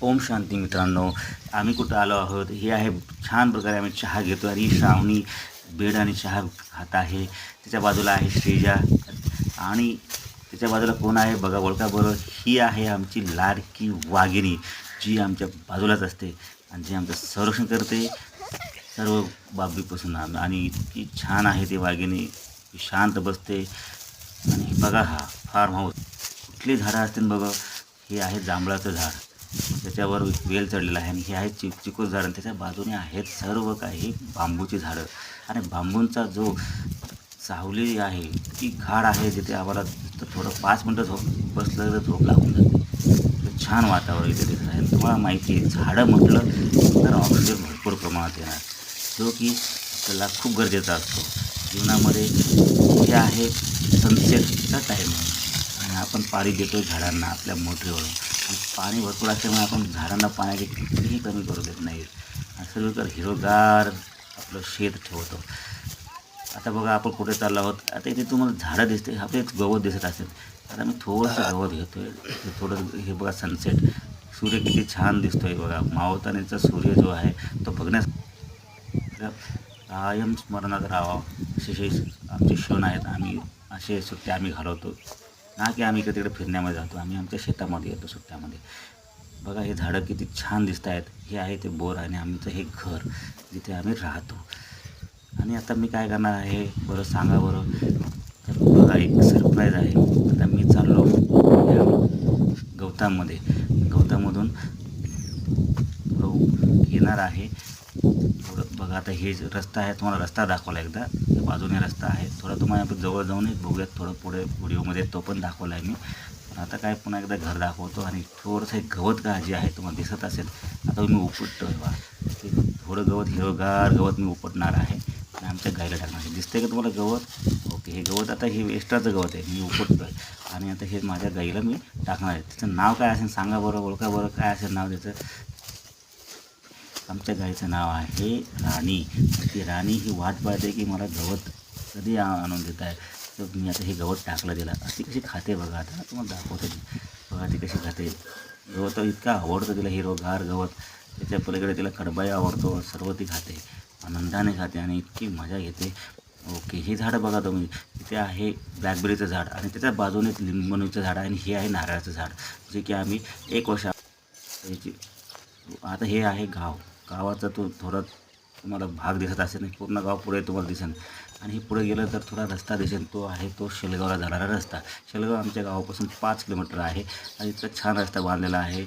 ओम शांती मित्रांनो. आम्ही कुठं आलो आहोत, हे आहे छान प्रकारे आम्ही चहा घेतो आणि श्रावणी बेड आणि चहा खात आहे. त्याच्या बाजूला आहे श्रीजा आणि त्याच्या बाजूला कोण आहे बघा, ओळखा बरं. ही आहे आमची लाडकी वाघिणी, जी आमच्या बाजूलाच असते आणि जी आमचं संरक्षण करते सर्व बाबीपासून. आणि इतकी छान आहे ती वाघिणी, ती शांत बसते. आणि बघा हा फार्म हाऊस, कुठली झाडं असतील बघा. हे आहे जांभळाचं झाड, त्याच्यावर वेल चढलेला आहे आणि हे आहे चिकूचं झाड आणि त्याच्या बाजूने आहेत सर्व काही बांबूची झाडं. आणि बांबूंचा जो सावली आहे ती घाड आहे, जिथे आम्हाला थोडं 5 मिनटं बसलं तर झोप लागून जाते. इतकं छान वातावरण इथे दिसत आहे. तुम्हाला माहिती आहे, झाडं म्हटलं तर ऑक्सिजन भरपूर प्रमाणात येणार, जो की आपल्याला खूप गरजेचा असतो जीवनामध्ये. हे आहे सनसेटचा टाईम आणि आपण पाणी देतो झाडांना आपल्या मोटरीवरून. आणि पाणी भरपूर असल्यामुळे आपण झाडांना पाण्याची कितीही कमी करू देत नाही. असं तर हिरवगार आपलं शेत ठेवतो. आता बघा आपण कुठे चाललो आहोत. आता इथे तुम्हाला झाडं दिसते, आपलं एक गवत दिसत असेल. आता मी थोडंसं गवत घेतो आहे. थोडं हे बघा सनसेट, सूर्य किती छान दिसतो आहे बघा. मावळतानाचा सूर्य जो आहे तो बघण्यास कायम स्मरणात राहावा असे आमचे क्षण आहेत. आम्ही असे सुट्ट्या आम्ही घालवतो ना, की आम्ही इकडे तिकडे फिरण्यामध्ये जातो. आम्ही आमच्या शेतामध्ये येतो सुट्ट्यामध्ये. बघा हे झाडं किती छान दिसत आहेत. हे आहे ते बोर आणि आमचं हे घर जिथे आम्ही राहतो. आणि आता मी काय करणार आहे बरं सांगा बरं. तर बघा एक सरप्राईज आहे. आता मी चाललो या गवतामध्ये, गवतामधून थोडं येणार आहे. थोडं बघा, आता हे रस्ता आहे, तुम्हाला रस्ता दाखवला एकदा. बाजूने रस्ता आहे, थोडा तुम्हाला आपण जवळ जाऊन बघूयात. थोडं पुढे व्हिडिओमध्ये तो पण दाखवला आहे मी. पण आता काय पुन्हा एकदा घर दाखवतो. आणि थोडंसं एक गवत का जे आहे तुम्हाला दिसत असेल. आता मी उपटतो आहे बा, ते थोडं गवत, हिरवगार गवत मी उपटणार आहे आणि आमच्या गाईला टाकणार आहे. दिसतंय का तुम्हाला गवत? ओके, हे गवत आता हे एक्स्ट्राचं गवत आहे, मी उपटतो आहे. आणि आता हे माझ्या गाईला मी टाकणार आहे. त्याचं नाव काय असेल सांगा बरं, ओळखा बरं, काय असेल नाव त्याचं. आमच्या गाईचं नाव आहे राणी. ती राणी ही वाट पाहते की मला गवत कधी आणून देत आहे. तर मी आता हे गवत टाकलं तिला. ती कशी खाते बघा, आता तुम्हाला दाखवते ती. बघा ती कशी खाते. गवत इतका आवडतं तिला, हिरवगार गवत. त्याच्या पलीकडे तिला कडबाई आवडतो, सर्व ती खाते, आनंदाने खाते आणि इतकी मजा घेते. ओके, ही झाडं बघा तुम्ही. तिथे आहे ब्लॅकबेरीचं झाड आणि त्याच्या बाजूने लिंबणीचं झाड आहे आणि हे आहे नारळाचं झाड, जे की आम्ही 1 वर्ष याची. आता हे आहे गाव. गावाचा तो थोडा तुम्हाला भाग दिसत असेल, नाही पूर्ण गाव पुढे तुम्हाला दिसेल. आणि हे पुढे गेलं तर थोडा रस्ता दिसेल, तो आहे तो शेलगावला जाणारा रस्ता. शेलगाव आमच्या गावापासून 5 किलोमीटर आहे आणि इतका छान रस्ता बांधलेला आहे.